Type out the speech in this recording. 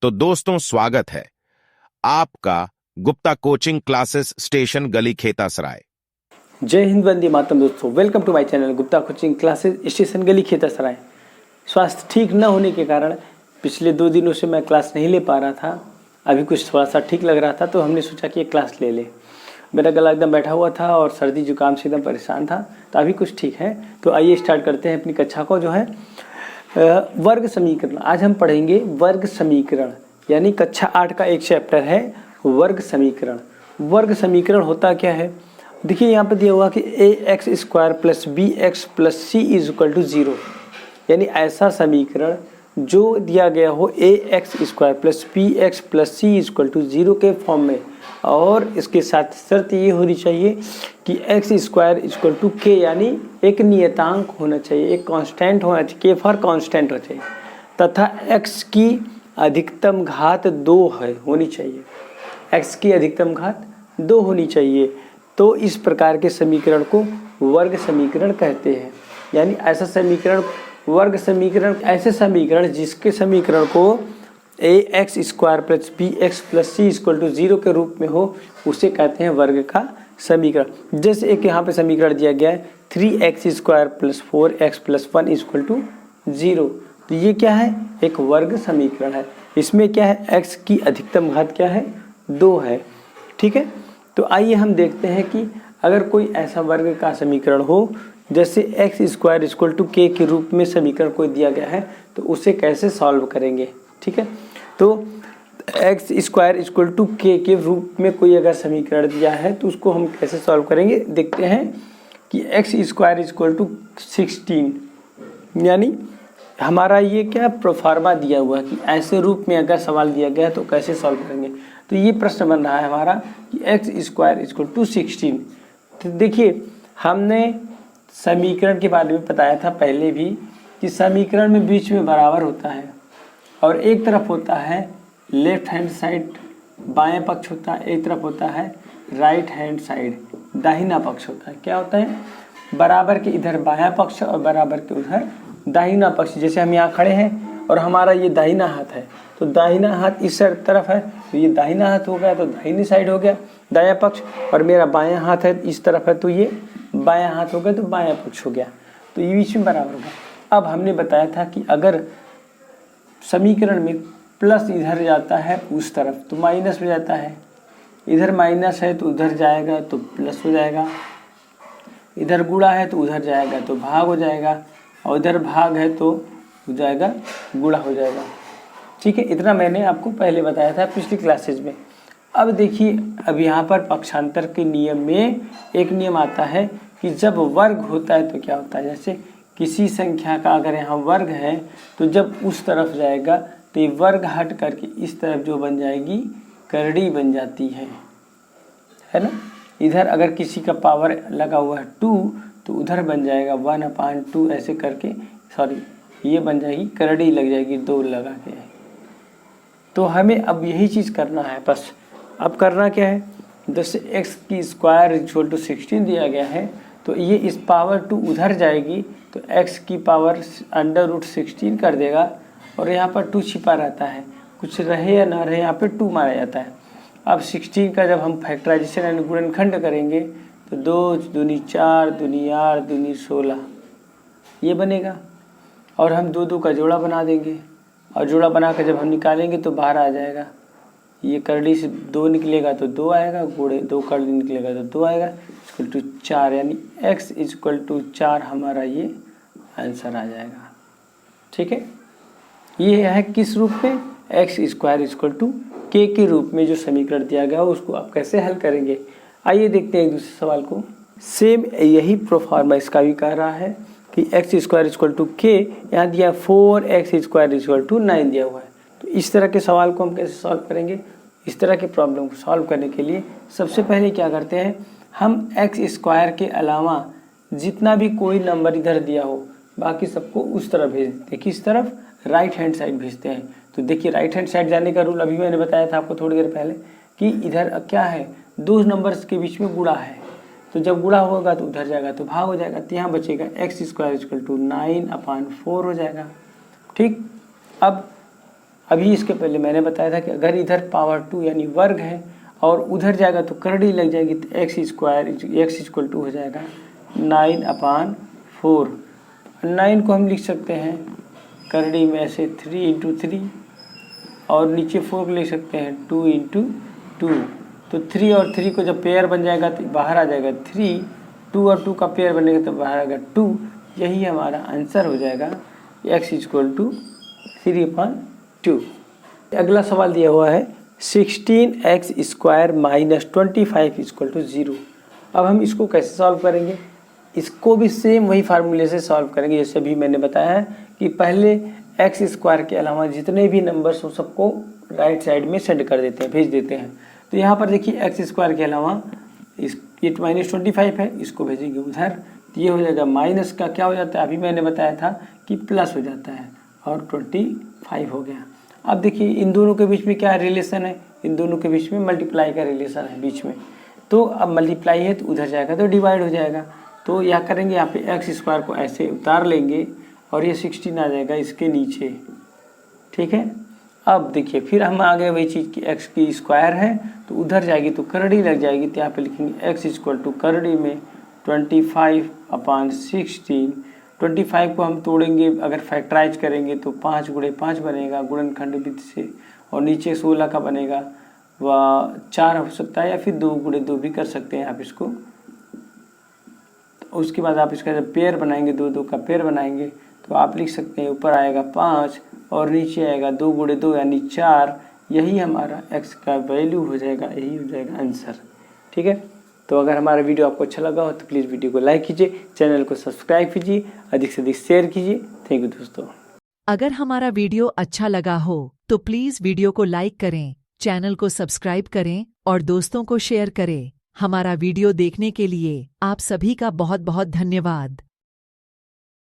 तो दोस्तों स्वागत है आपका गुप्ता कोचिंग क्लासेस स्टेशन गली खेतासराय। जय हिंद, वंदे मातरम। दोस्तों welcome to my channel Gupta coaching classes station गली खेतासराय। स्वास्थ्य ठीक न होने के कारण पिछले 2 दिनों से मैं क्लास नहीं ले पा रहा था। अभी कुछ थोड़ा सा ठीक लग रहा था तो हमने सोचा कि एक क्लास ले ले। मेरा गला एकदम बैठा हुआ था और सर्दी जुकाम से एकदम परेशान था, तो अभी कुछ ठीक है। तो आइए स्टार्ट करते हैं अपनी कक्षा को, जो है वर्ग समीकरण। आज हम पढ़ेंगे वर्ग समीकरण, यानी कक्षा 8 का एक चैप्टर है वर्ग समीकरण। वर्ग समीकरण होता क्या है? देखिए यहाँ पे दिया हुआ कि ax² + bx + c = 0, यानी ऐसा समीकरण जो दिया गया हो ax² + bx + c = 0 के फॉर्म में, और इसके साथ शर्त ये होनी चाहिए कि x² = k, यानी एक नियतांक होना चाहिए, एक कांस्टेंट होना चाहिए, k फॉर कांस्टेंट होना चाहिए, तथा x की अधिकतम घात 2 होनी चाहिए। x की अधिकतम घात 2 होनी चाहिए। तो इस प्रकार के समीकरण को वर्ग समीकरण कहते हैं। यानी ऐसा समीकरण, वर्ग समीकरण, ऐसे समीकरण जिसके समीकरण को ax² + bx + c = 0 के रूप में हो, उसे कहते हैं वर्ग का समीकरण। जैसे एक यहाँ पे समीकरण दिया गया है 3x² + 4x + 1 = 0। तो ये क्या है? एक वर्ग समीकरण है। इसमें क्या है? x की अधिकतम घात क्या है? 2 है। ठीक है। तो आइए हम देखते हैं कि अगर कोई ऐसा वर्ग का समीकरण हो, जैसे x² = k के रूप में समीकरण कोई दिया गया है, तो उसे कैसे सॉल्व करेंगे। ठीक है। तो x² = k के रूप में कोई अगर समीकरण दिया है तो उसको हम कैसे सॉल्व करेंगे, देखते हैं कि x² = 16, यानी हमारा ये क्या प्रोफार्मा दिया हुआ है कि ऐसे रूप में अगर सवाल दिया गया तो कैसे सॉल्व करेंगे। तो ये प्रश्न बन रहा है हमारा कि x² = 16। तो देखिए हमने समीकरण के बारे में बताया था पहले भी कि समीकरण में बीच में बराबर होता है और एक तरफ होता है लेफ्ट हैंड साइड, बाएं पक्ष होता है, एक तरफ होता है राइट हैंड साइड, दाहिना पक्ष होता है। क्या होता है? बराबर के इधर बायां पक्ष और बराबर के उधर दाहिना पक्ष। जैसे हम यहाँ खड़े हैं और हमारा ये दाहिना हाथ है, तो दाहिना हाथ इस तरफ है, तो ये दाहिना हाथ हो गया, तो दाहिनी साइड हो गया दायां पक्ष, और मेरा बायां हाथ है इस तरफ है, तो ये बायां हाथ हो गया, तो बायां पक्ष हो गया। तो ये बीच में बराबर होगा। अब हमने बताया था कि अगर समीकरण में प्लस इधर जाता है उस तरफ तो माइनस हो जाता है, इधर माइनस है तो उधर जाएगा तो प्लस हो जाएगा, इधर गुणा है तो उधर जाएगा तो भाग हो जाएगा, और इधर भाग है तो हो जाएगा गुणा हो जाएगा। ठीक है, इतना मैंने आपको पहले बताया था पिछली क्लासेज में। अब देखिए, अब यहाँ पर पक्षांतर के नियम में एक नियम आता है कि जब वर्ग होता है तो क्या होता है। जैसे किसी संख्या का अगर यहाँ वर्ग है तो जब उस तरफ जाएगा तो ये वर्ग हट करके इस तरफ जो बन जाएगी करड़ी बन जाती है ना। इधर अगर किसी का पावर लगा हुआ है 2 तो उधर बन जाएगा 1/2, ऐसे करके, सॉरी ये बन जाएगी करड़ी लग जाएगी 2 लगा के। तो हमें अब यही चीज़ करना है बस। अब करना क्या है, जैसे x² = 16 दिया गया है, तो ये इस पावर 2 उधर जाएगी तो x की पावर √16 कर देगा, और यहाँ पर 2 छिपा रहता है, कुछ रहे या ना रहे यहाँ पे 2 मारा जाता है। अब 16 का जब हम फैक्टराइजेशन यानी गुणनखंड करेंगे तो 2 दूनी 4, दूनी 8, दूनी 16 ये बनेगा, और हम 2 का जोड़ा बना देंगे, और जोड़ा बना कर जब हम निकालेंगे तो बाहर आ जाएगा। ये करड़ी से 2 निकलेगा तो 2 आएगा, गुणे 2 करड़ी निकलेगा तो 2 आएगा, = 4, यानी x = 4 हमारा ये आंसर आ जाएगा। ठीक है, ये है किस रूप में? x² = k के रूप में जो समीकरण दिया गया हो उसको आप कैसे हल करेंगे। आइए देखते हैं एक दूसरे सवाल को। सेम यही प्रोफार्मा इसका भी कह रहा है कि x² = k, यहाँ दिया 4x² = 9 दिया हुआ है। तो इस तरह के सवाल को हम कैसे सॉल्व करेंगे? इस तरह के प्रॉब्लम को सॉल्व करने के लिए सबसे पहले क्या करते हैं, हम x² के अलावा जितना भी कोई नंबर इधर दिया हो बाकी सबको उस तरफ भेज देते हैं। किस तरफ? राइट हैंड साइड भेजते हैं। तो देखिए राइट हैंड साइड जाने का रूल अभी मैंने बताया था आपको थोड़ी देर पहले कि इधर क्या है, 2 नंबर्स के बीच में गुणा है, तो जब गुणा होगा तो उधर जाएगा तो भाग हो जाएगा, तो यहाँ बचेगा x² = 9/4 हो जाएगा। ठीक, अब अभी इसके पहले मैंने बताया था कि अगर इधर पावर 2 यानी वर्ग है और उधर जाएगा तो करड़ी लग जाएगी, तो एक्स इक्वल टू हो जाएगा 9/4। 9 को हम लिख सकते हैं करड़ी में ऐसे 3 × 3 और नीचे 4 को लिख सकते हैं 2 × 2। तो 3 और 3 को जब पेयर बन जाएगा तो बाहर आ जाएगा 3, 2 और 2 का पेयर बनेगा तो बाहर आएगा 2। यही हमारा आंसर हो जाएगा x इक्वल टू 3/2। अगला सवाल दिया हुआ है 16x² माइनस 25 इक्वल टू 0। अब हम इसको कैसे सॉल्व करेंगे? इसको भी सेम वही फार्मूले से सॉल्व करेंगे जैसे अभी मैंने बताया है कि पहले x² के अलावा जितने भी नंबर्स हो सबको राइट साइड में सेंड कर देते हैं, भेज देते हैं। तो यहाँ पर देखिए x² के अलावा ये -25 है, इसको भेजेंगे उधर, तो ये हो जाएगा माइनस का क्या हो जाता है, अभी मैंने बताया था कि प्लस हो जाता है और 25 हो गया। अब देखिए इन दोनों के बीच में क्या रिलेशन है, इन दोनों के बीच में मल्टीप्लाई का रिलेशन है बीच में। तो अब मल्टीप्लाई है तो उधर जाएगा तो डिवाइड हो जाएगा। तो यह करेंगे यहाँ पे x² को ऐसे उतार लेंगे और ये 16 आ जाएगा इसके नीचे, ठीक है। अब देखिए फिर हम आ गए वही चीज़ की x की स्क्वायर है तो उधर जाएगी तो करड़ी लग जाएगी, तो यहाँ पे लिखेंगे x इक्वल टू करड़ी में 25/16। 25 को हम तोड़ेंगे, अगर फैक्टराइज करेंगे तो 5 × 5 बनेगा गुणनखंड विधि से, और नीचे 16 का बनेगा व 4 हो सकता है या फिर 2 × 2 भी कर सकते हैं आप इसको। तो उसके बाद आप इसका जब पेयर बनाएंगे 2 का पेयर बनाएंगे तो आप लिख सकते हैं ऊपर आएगा 5 और नीचे आएगा 2 × 2 यानी 4। यही हमारा x का वैल्यू हो जाएगा, यही हो जाएगा आंसर, ठीक है। तो अगर हमारा वीडियो आपको अच्छा लगा हो तो प्लीज़ वीडियो को लाइक कीजिए, चैनल को सब्सक्राइब कीजिए, अधिक से अधिक शेयर कीजिए। थैंक यू दोस्तों। अगर हमारा वीडियो अच्छा लगा हो तो प्लीज़ वीडियो को लाइक करें, चैनल को सब्सक्राइब करें और दोस्तों को शेयर करें। हमारा वीडियो देखने के लिए आप सभी का बहुत बहुत धन्यवाद।